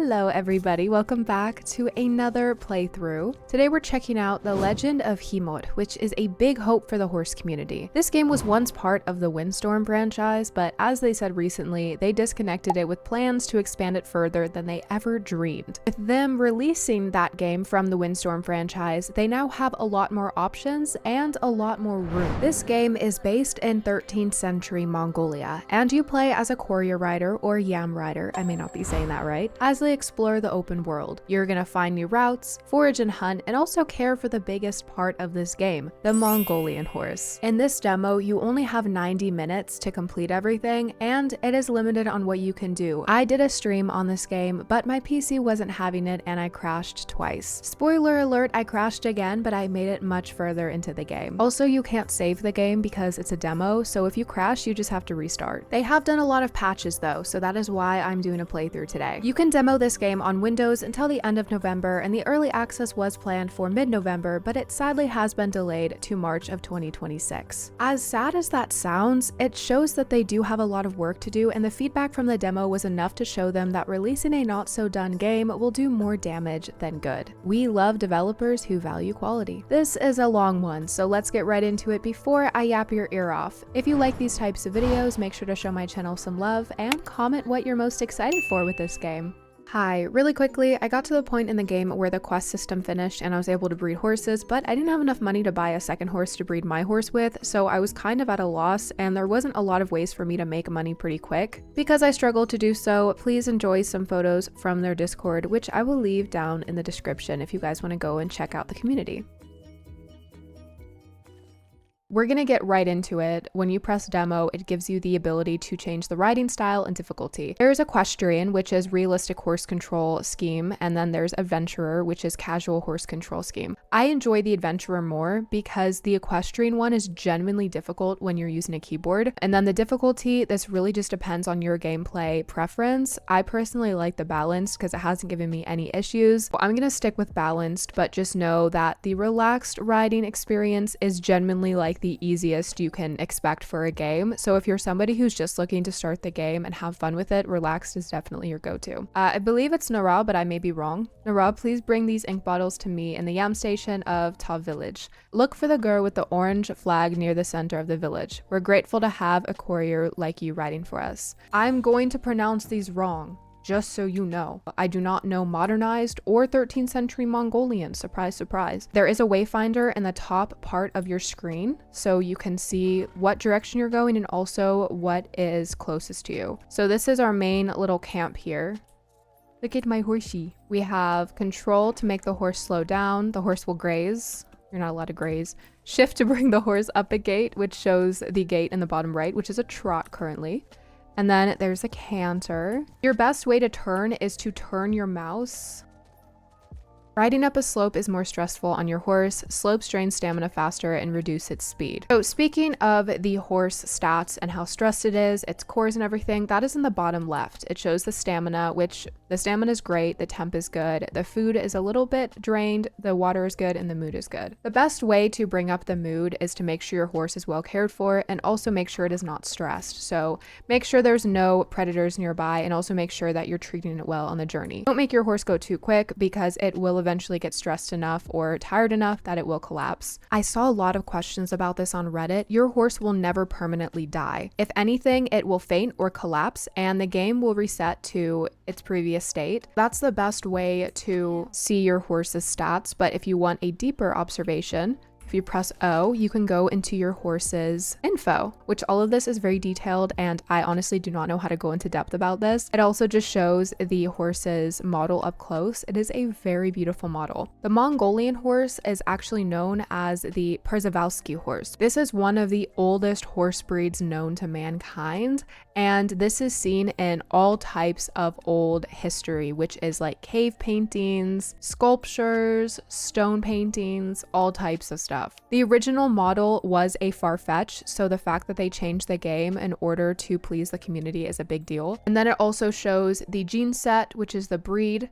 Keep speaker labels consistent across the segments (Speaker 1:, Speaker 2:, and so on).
Speaker 1: Hello everybody, welcome back to another playthrough. Today we're checking out the Legend of Khiimori, which is a big hope for the horse community. This game was once part of the Windstorm franchise, but as they said recently, they disconnected it with plans to expand it further than they ever dreamed. With them releasing that game from the Windstorm franchise, they now have a lot more options and a lot more room. This game is based in 13th century Mongolia, and you play as a courier rider or yam rider, I may not be saying that right, as they explore the open world. You're gonna find new routes, forage and hunt, and also care for the biggest part of this game, the Mongolian horse. In this demo, you only have 90 minutes to complete everything, and it is limited on what you can do. I did a stream on this game, but my PC wasn't having it and I crashed twice. Spoiler alert, I crashed again, but I made it much further into the game. Also, you can't save the game because it's a demo, so if you crash, you just have to restart. They have done a lot of patches though, so that is why I'm doing a playthrough today. You can demo this game on Windows until the end of November, and the early access was planned for mid-November, but it sadly has been delayed to March of 2026. As sad as that sounds, it shows that they do have a lot of work to do, and the feedback from the demo was enough to show them that releasing a not-so-done game will do more damage than good. We love developers who value quality. This is a long one, so let's get right into it before I yap your ear off. If you like these types of videos, make sure to show my channel some love and comment what you're most excited for with this game. Hi, really quickly, I got to the point in the game where the quest system finished and I was able to breed horses, but I didn't have enough money to buy a second horse to breed my horse with, so I was kind of at a loss and there wasn't a lot of ways for me to make money pretty quick. Because I struggled to do so, please enjoy some photos from their Discord, which I will leave down in the description if you guys want to go and check out the community. We're gonna get right into it. When you press demo, it gives you the ability to change the riding style and difficulty. There's equestrian, which is realistic horse control scheme, and then there's adventurer, which is casual horse control scheme. I enjoy the adventurer more because the equestrian one is genuinely difficult when you're using a keyboard. And then the difficulty, this really just depends on your gameplay preference. I personally like the balanced because it hasn't given me any issues. I'm gonna stick with balanced, but just know that the relaxed riding experience is genuinely like the easiest you can expect for a game. So if you're somebody who's just looking to start the game and have fun with it, relaxed is definitely your go-to. I believe it's Nara, but I may be wrong. Nara, please bring these ink bottles to me in the yam station of Ta village. Look for the girl with the orange flag near the center of the village. We're grateful to have a courier like you riding for us. I'm going to pronounce these wrong, just so you know. I do not know modernized or 13th century Mongolian, surprise, surprise. There is a wayfinder in the top part of your screen, so you can see what direction you're going and also what is closest to you. So this is our main little camp here. Look at my horsey. We have control to make the horse slow down. The horse will graze. You're not allowed to graze. Shift to bring the horse up a gate, which shows the gate in the bottom right, which is a trot currently. And then there's a canter. Your best way to turn is to turn your mouse. Riding up a slope is more stressful on your horse. Slopes drain stamina faster and reduce its speed. So speaking of the horse stats and how stressed it is, its cores and everything, that is in the bottom left. It shows the stamina, which the stamina is great, the temp is good, the food is a little bit drained, the water is good, and the mood is good. The best way to bring up the mood is to make sure your horse is well cared for and also make sure it is not stressed. So make sure there's no predators nearby and also make sure that you're treating it well on the journey. Don't make your horse go too quick because it will eventually get stressed enough or tired enough that it will collapse. I saw a lot of questions about this on Reddit. Your horse will never permanently die. If anything, it will faint or collapse and the game will reset to its previous state. That's the best way to see your horse's stats, but if you want a deeper observation, if you press O, you can go into your horse's info, which all of this is very detailed and I honestly do not know how to go into depth about this. It also just shows the horse's model up close. It is a very beautiful model. The Mongolian horse is actually known as the Przewalski horse. This is one of the oldest horse breeds known to mankind, and this is seen in all types of old history, which is like cave paintings, sculptures, stone paintings, all types of stuff. The original model was a Farfetch, so the fact that they changed the game in order to please the community is a big deal. And then it also shows the gene set, which is the breed,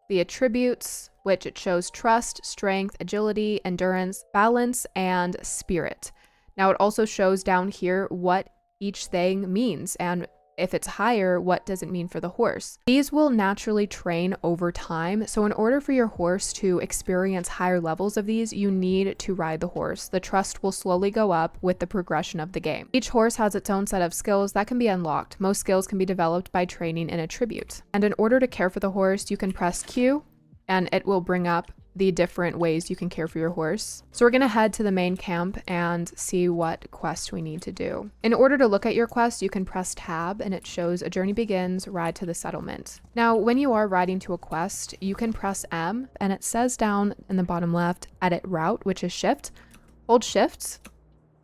Speaker 1: the attributes, which it shows trust, strength, agility, endurance, balance, and spirit. Now it also shows down here what each thing means, and If it's higher, what does it mean for the horse? These will naturally train over time. So in order for your horse to experience higher levels of these, you need to ride the horse. The trust will slowly go up with the progression of the game. Each horse has its own set of skills that can be unlocked. Most skills can be developed by training in a tribute. And in order to care for the horse, you can press Q and it will bring up the different ways you can care for your horse. So we're gonna head to the main camp and see what quest we need to do. In order to look at your quest, you can press tab and it shows a journey begins, ride to the settlement. Now, when you are riding to a quest, you can press M and it says down in the bottom left, edit route, which is shift. Hold shift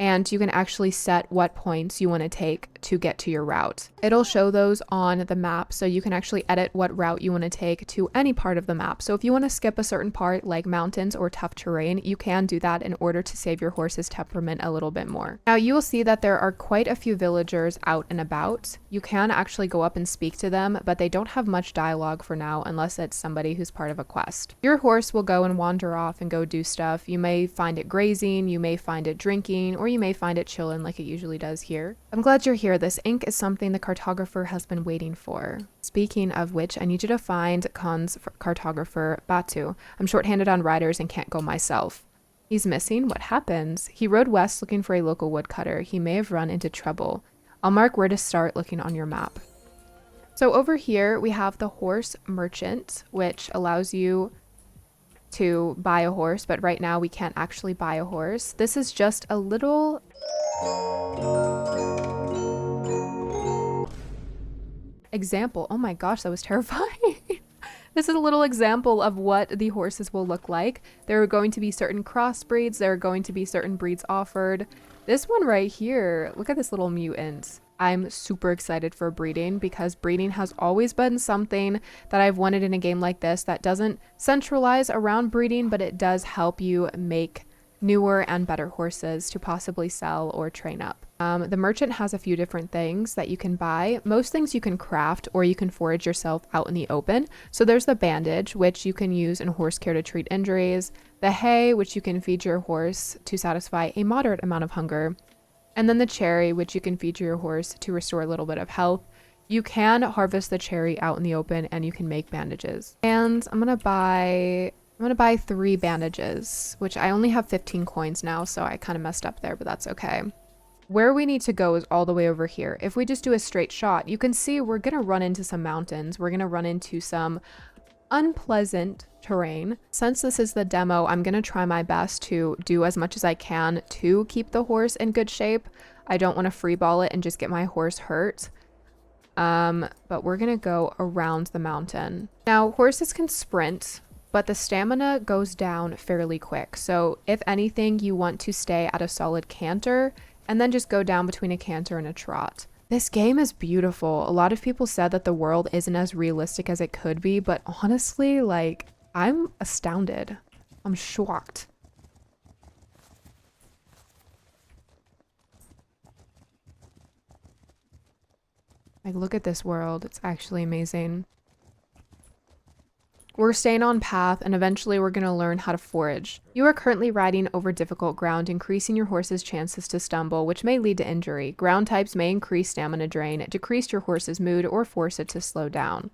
Speaker 1: and you can actually set what points you want to take to get to your route. It'll show those on the map, so you can actually edit what route you want to take to any part of the map. So if you want to skip a certain part like mountains or tough terrain, you can do that in order to save your horse's temperament a little bit more. Now you will see that there are quite a few villagers out and about. You can actually go up and speak to them, but they don't have much dialogue for now unless it's somebody who's part of a quest. Your horse will go and wander off and go do stuff. You may find it grazing, you may find it drinking, or you may find it chilling like it usually does here. I'm glad you're here. This ink is something the cartographer has been waiting for. Speaking of which, I need you to find Khan's cartographer, Batu. I'm shorthanded on riders and can't go myself. He's missing? What happens? He rode west looking for a local woodcutter. He may have run into trouble. I'll mark where to start looking on your map. So over here, we have the horse merchant, which allows you to buy a horse, but right now we can't actually buy a horse. This is just a little example. Oh my gosh, that was terrifying. This is a little example of what the horses will look like. There are going to be certain crossbreeds. There are going to be certain breeds offered. This one right here, look at this little mutant. I'm super excited for breeding because breeding has always been something that I've wanted in a game like this that doesn't centralize around breeding, but it does help you make newer and better horses to possibly sell or train up. The merchant has a few different things that you can buy. Most things you can craft or you can forage yourself out in the open. So there's the bandage, which you can use in horse care to treat injuries. The hay, which you can feed your horse to satisfy a moderate amount of hunger. And then the cherry, which you can feed your horse to restore a little bit of health. You can harvest the cherry out in the open and you can make bandages. And I'm gonna buy 3 bandages, which I only have 15 coins now, so I kind of messed up there, but that's okay. Where we need to go is all the way over here. If we just do a straight shot, you can see we're gonna run into some mountains. We're gonna run into some unpleasant terrain. Since this is the demo, I'm gonna try my best to do as much as I can to keep the horse in good shape. I don't want to freeball it and just get my horse hurt. But we're gonna go around the mountain. Now, horses can sprint, but the stamina goes down fairly quick. So if anything, you want to stay at a solid canter and then just go down between a canter and a trot. This game is beautiful. A lot of people said that the world isn't as realistic as it could be, but honestly, like, I'm astounded. I'm shocked. Like, look at this world. It's actually amazing. We're staying on path and eventually we're going to learn how to forage. You are currently riding over difficult ground, increasing your horse's chances to stumble, which may lead to injury. Ground types may increase stamina drain, decrease your horse's mood, or force it to slow down.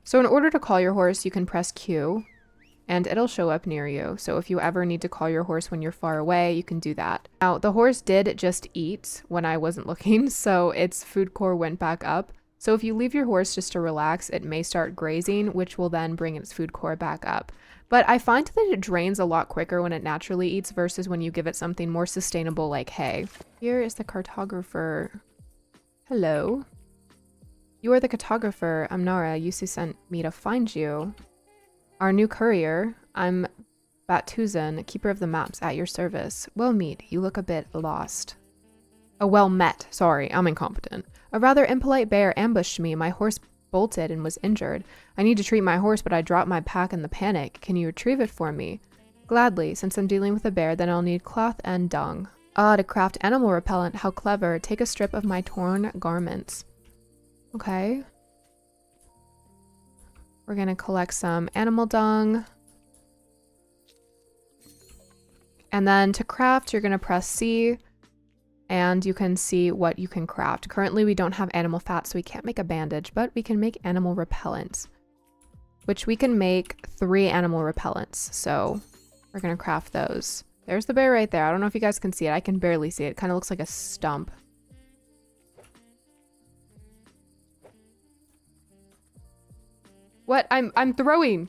Speaker 1: So in order to call your horse, you can press Q and it'll show up near you. So if you ever need to call your horse when you're far away, you can do that. Now, the horse did just eat when I wasn't looking, so its food core went back up. So if you leave your horse just to relax, it may start grazing, which will then bring its food core back up. But I find that it drains a lot quicker when it naturally eats versus when you give it something more sustainable like hay. Here is the cartographer. Hello. You are the cartographer. I'm Nara. Yusu sent me to find you. Our new courier. I'm Batuzan, keeper of the maps, at your service. Well meet. You look a bit lost. Oh, well met. Sorry, I'm incompetent. A rather impolite bear ambushed me. My horse bolted and was injured. I need to treat my horse, but I dropped my pack in the panic. Can you retrieve it for me? Gladly. Since I'm dealing with a bear, then I'll need cloth and dung. Ah, to craft animal repellent. How clever. Take a strip of my torn garments. Okay. We're gonna collect some animal dung. And then to craft, you're gonna press C. and you can see what you can craft. Currently, we don't have animal fat, so we can't make a bandage, but we can make animal repellents, which we can make 3 animal repellents. So we're gonna craft those. There's the bear right there. I don't know if you guys can see it. I can barely see it. It kind of looks like a stump. What? I'm throwing.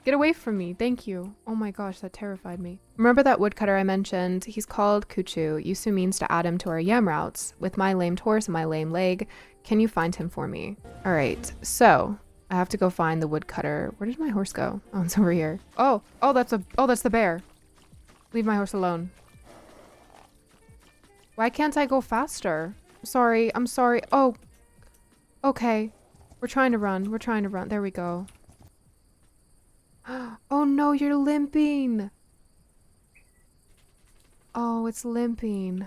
Speaker 1: Get away from me. Thank you. Oh my gosh, that terrified me. Remember that woodcutter I mentioned? He's called Kuchu. Yusu means to add him to our yam routes. With my lamed horse and my lame leg, can you find him for me? All right, so I have to go find the woodcutter. Where did my horse go? Oh, it's over here. Oh, that's the bear. Leave my horse alone. Why can't I go faster? I'm sorry. Oh, okay. We're trying to run. We're trying to run. There we go. Oh no, you're limping. Oh, it's limping.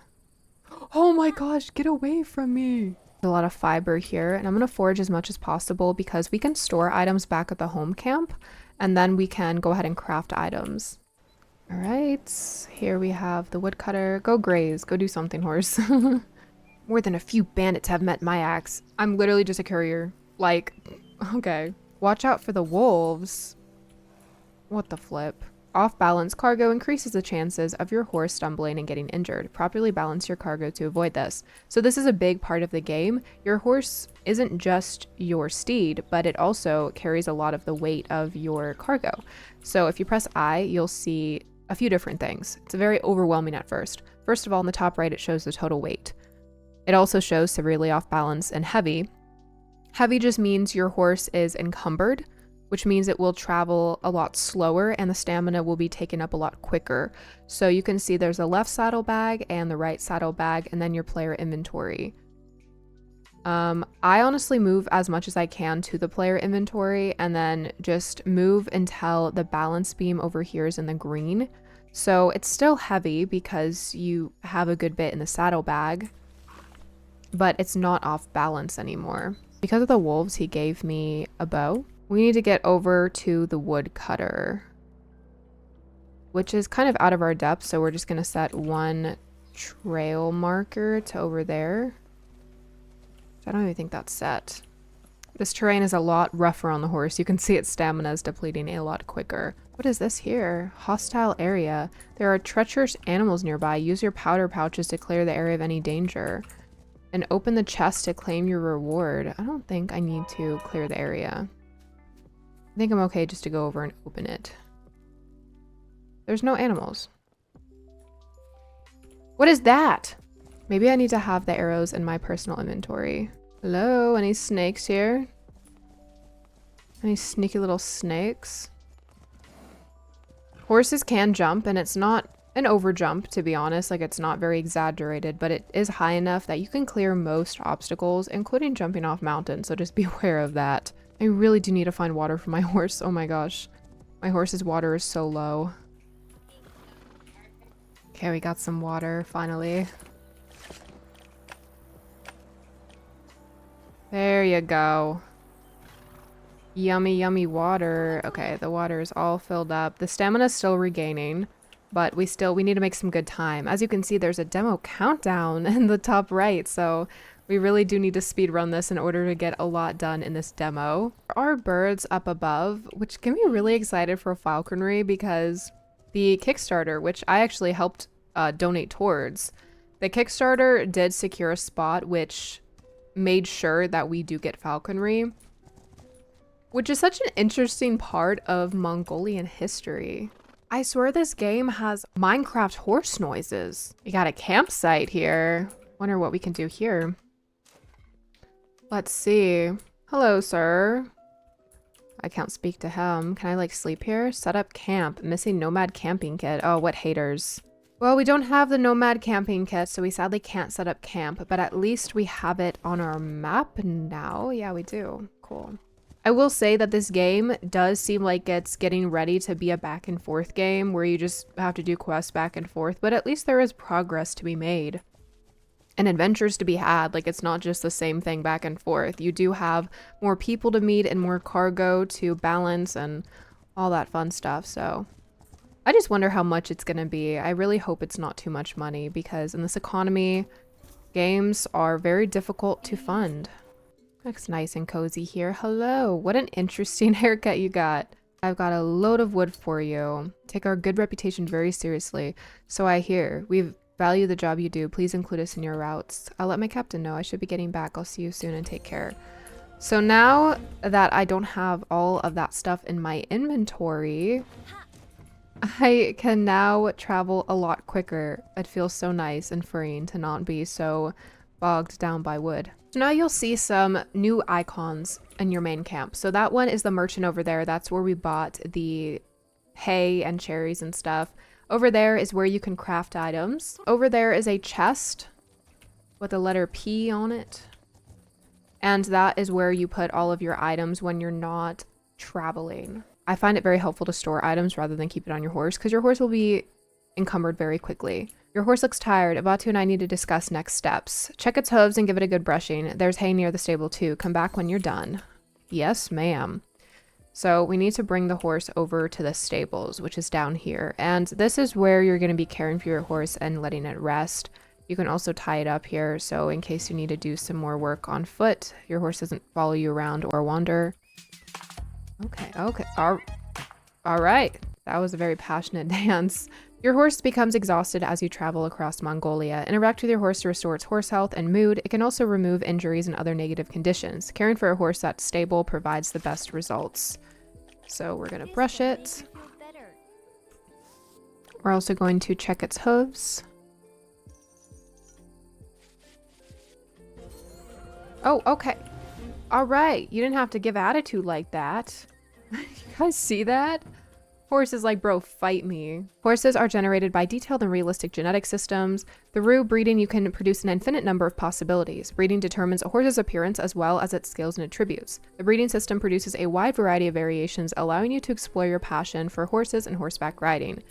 Speaker 1: Oh my gosh, get away from me. A lot of fiber here, and I'm gonna forage as much as possible because we can store items back at the home camp, and then we can go ahead and craft items. All right, here we have the woodcutter. Go graze, go do something, horse. More than a few bandits have met my axe. I'm literally just a courier. Like, okay. Watch out for the wolves. What the flip? Off-balance cargo increases the chances of your horse stumbling and getting injured. Properly balance your cargo to avoid this. So this is a big part of the game. Your horse isn't just your steed, but it also carries a lot of the weight of your cargo. So if you press I, you'll see a few different things. It's very overwhelming at first. First of all, in the top right, it shows the total weight. It also shows severely off balance and heavy. Heavy just means your horse is encumbered, which means it will travel a lot slower and the stamina will be taken up a lot quicker. So you can see there's a left saddlebag and the right saddlebag, and then your player inventory. I honestly move as much as I can to the player inventory and then just move until the balance beam over here is in the green. So it's still heavy because you have a good bit in the saddlebag, but it's not off balance anymore. Because of the wolves, he gave me a bow. We need to get over to the woodcutter, which is kind of out of our depth, so we're just going to set 1 trail marker to over there. I don't even think that's set. This terrain is a lot rougher on the horse. You can see its stamina is depleting a lot quicker. What is this here? Hostile area. There are treacherous animals nearby. Use your powder pouches to clear the area of any danger. And open the chest to claim your reward. I don't think I need to clear the area. I think I'm okay just to go over and open it. There's no animals. What is that? Maybe I need to have the arrows in my personal inventory. Hello, any snakes here? Any sneaky little snakes? Horses can jump, and it's not an over jump, to be honest. Like, it's not very exaggerated, but it is high enough that you can clear most obstacles, including jumping off mountains, so just be aware of that. I really do need to find water for my horse. Oh my gosh. My horse's water is so low. Okay, we got some water, finally. There you go. Yummy, yummy water. Okay, the water is all filled up. The stamina is still regaining, but we need to make some good time. As you can see, there's a demo countdown in the top right, so we really do need to speed run this in order to get a lot done in this demo. There are birds up above, which get me really excited for falconry because the Kickstarter, which I actually helped donate towards, the Kickstarter did secure a spot which made sure that we do get falconry, which is such an interesting part of Mongolian history. I swear this game has Minecraft horse noises. We got a campsite here. Wonder what we can do here. Let's see. Hello, sir. I can't speak to him. Can I like sleep here? Set up camp. Missing nomad camping kit. Oh, what haters. Well, we don't have the nomad camping kit, so we sadly can't set up camp, but at least we have it on our map now. Yeah, we do. Cool. I will say that this game does seem like it's getting ready to be a back and forth game where you just have to do quests back and forth, but at least there is progress to be made and adventures to be had. Like, it's not just the same thing back and forth. You do have more people to meet and more cargo to balance and all that fun stuff. So I just wonder how much it's going to be. I really hope it's not too much money because in this economy, Games are very difficult to fund. Looks nice and cozy here. Hello, what an interesting haircut you got. I've got a load of wood for you. Take our good reputation very seriously. So I hear. We value the job you do. Please include us in your routes. I'll let my captain know. I should be getting back. I'll see you soon and take care. So now that I don't have all of that stuff in my inventory, I can now travel a lot quicker. It feels so nice and freeing to not be so bogged down by wood. So now you'll see some new icons in your main camp. So that one is the merchant over there. That's where we bought the hay and cherries and stuff. Over there is where you can craft items. Over there is a chest with the letter P on it. And that is where you put all of your items when you're not traveling. I find it very helpful to store items rather than keep it on your horse because your horse will be encumbered very quickly. Your horse looks tired. Batu and I need to discuss next steps. Check its hooves and give it a good brushing. There's hay near the stable too. Come back when you're done. Yes, ma'am. So we need to bring the horse over to the stables, which is down here. And this is where you're going to be caring for your horse and letting it rest. You can also tie it up here. So in case you need to do some more work on foot, your horse doesn't follow you around or wander. Okay. All right. That was a very passionate dance. Your horse becomes exhausted as you travel across Mongolia. Interact with your horse to restore its horse health and mood. It can also remove injuries and other negative conditions. Caring for a horse that's stable provides the best results. So we're going to brush it. We're also going to check its hooves. Oh, okay. All right. You didn't have to give attitude like that. You guys see that? Horse is like, bro, fight me. Horses are generated by detailed and realistic genetic systems. Through breeding, you can produce an infinite number of possibilities. Breeding determines a horse's appearance as well as its skills and attributes. The breeding system produces a wide variety of variations, allowing you to explore your passion for horses and horseback riding.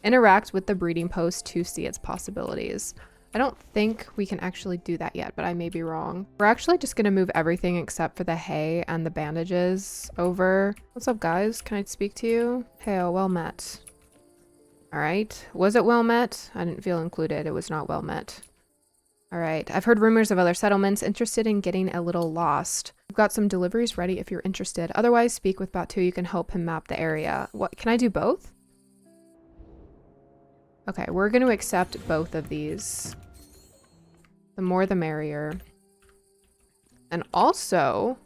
Speaker 1: Interact with the breeding post to see its possibilities. I don't think we can actually do that yet, but I may be wrong. We're actually just going to move everything except for the hay and the bandages over. What's up, guys? Can I speak to you? Hey, well met. All right. Was it well met? I didn't feel included. It was not well met. All right. I've heard rumors of other settlements interested in getting a little lost. We've got some deliveries ready if you're interested. Otherwise, speak with Batu. You can help him map the area. What? Can I do both? Okay, we're going to accept both of these. The more the merrier. And also,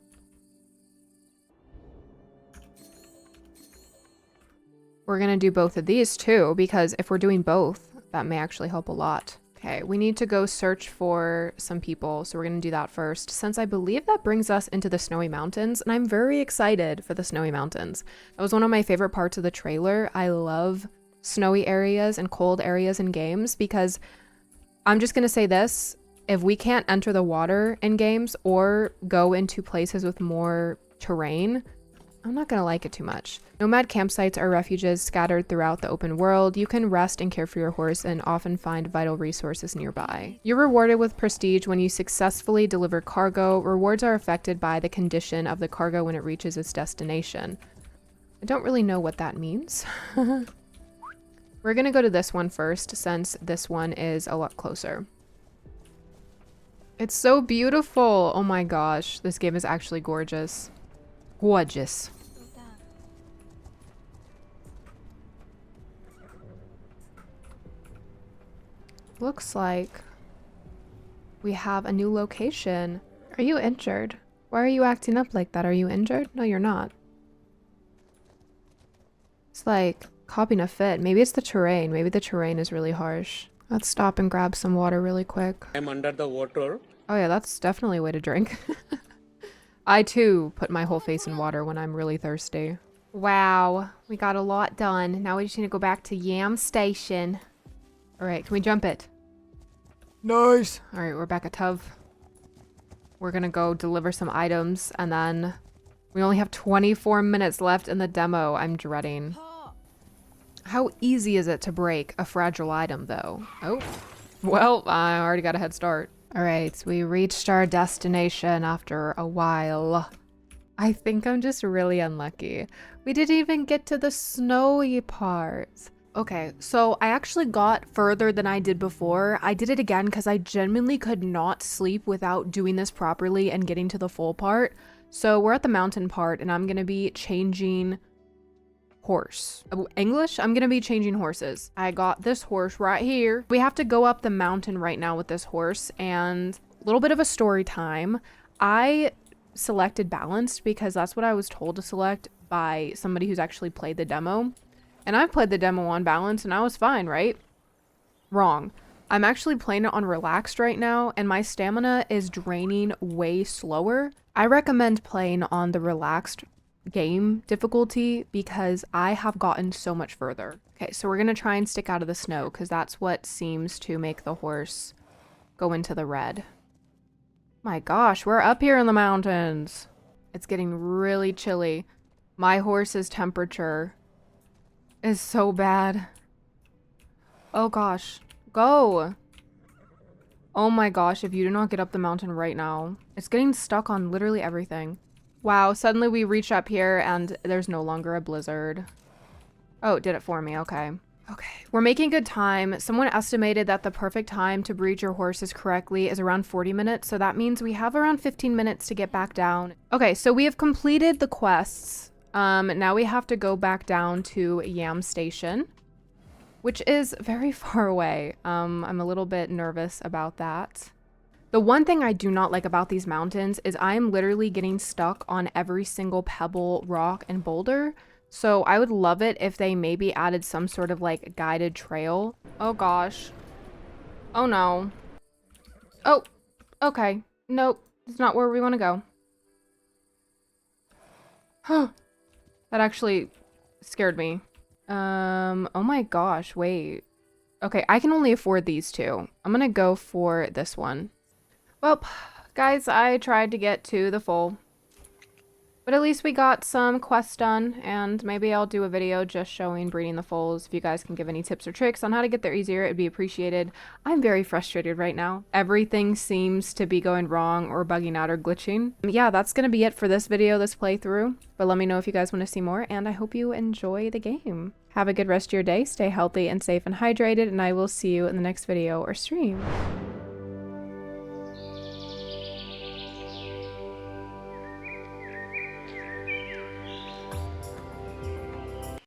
Speaker 1: we're going to do both of these too, because if we're doing both, that may actually help a lot. Okay, we need to go search for some people, so we're going to do that first, since I believe that brings us into the Snowy Mountains, and I'm very excited for the Snowy Mountains. That was one of my favorite parts of the trailer. I love snowy areas and cold areas in games, because I'm just going to say this. If we can't enter the water in games or go into places with more terrain, I'm not going to like it too much. Nomad campsites are refuges scattered throughout the open world. You can rest and care for your horse and often find vital resources nearby. You're rewarded with prestige when you successfully deliver cargo. Rewards are affected by the condition of the cargo when it reaches its destination. I don't really know what that means. We're going to go to this one first, since this one is a lot closer. It's so beautiful. Oh my gosh. This game is actually gorgeous. Gorgeous. Looks like we have a new location. Are you injured? Why are you acting up like that? Are you injured? No, you're not. It's like copying a fit. Maybe it's the terrain. Maybe the terrain is really harsh. Let's stop and grab some water really quick.
Speaker 2: I'm under the water.
Speaker 1: Oh yeah, that's definitely a way to drink. I too put my whole face in water when I'm really thirsty. Wow, we got a lot done. Now we just need to go back to Yam Station. All right, can we jump it? Nice. All right, we're back at Tuv. We're gonna go deliver some items, and then we only have 24 minutes left in the demo. I'm dreading. How easy is it to break a fragile item, though? Oh, well, I already got a head start. All right, we reached our destination after a while. I think I'm just really unlucky. We didn't even get to the snowy part. Okay, so I actually got further than I did before. I did it again because I genuinely could not sleep without doing this properly and getting to the full part. So we're at the mountain part and I'm gonna be changing horse. English? I'm gonna be changing horses. I got this horse right here. We have to go up the mountain right now with this horse, and a little bit of a story time. I selected balanced because that's what I was told to select by somebody who's actually played the demo. And I've played the demo on balance and I was fine, right? Wrong. I'm actually playing it on relaxed right now and my stamina is draining way slower. I recommend playing on the relaxed game difficulty because I have gotten so much further. Okay, so we're gonna try and stick out of the snow because that's what seems to make the horse go into the red. My gosh, we're up here in the mountains. It's getting really chilly. My horse's temperature is so bad. Oh gosh, go. Oh my gosh, if you do not get up the mountain right now, it's getting stuck on literally everything. Wow, suddenly we reach up here and there's no longer a blizzard. Oh, it did it for me, okay. Okay, we're making good time. Someone estimated that the perfect time to breed your horses correctly is around 40 minutes, so that means we have around 15 minutes to get back down. Okay, so we have completed the quests. Now we have to go back down to Yam Station, which is very far away. I'm a little bit nervous about that. The one thing I do not like about these mountains is I'm literally getting stuck on every single pebble, rock, and boulder. So I would love it if they maybe added some sort of like guided trail. Oh gosh. Oh no. Oh, okay. Nope, it's not where we want to go. Huh. That actually scared me. Oh my gosh, wait. Okay, I can only afford these two. I'm gonna go for this one. Well, guys, I tried to get to the full. But at least we got some quests done, and maybe I'll do a video just showing breeding the foals. If you guys can give any tips or tricks on how to get there easier, it'd be appreciated. I'm very frustrated right now. Everything seems to be going wrong or bugging out or glitching. Yeah, that's gonna be it for this video, this playthrough. But let me know if you guys want to see more, and I hope you enjoy the game. Have a good rest of your day, stay healthy and safe and hydrated, and I will see you in the next video or stream.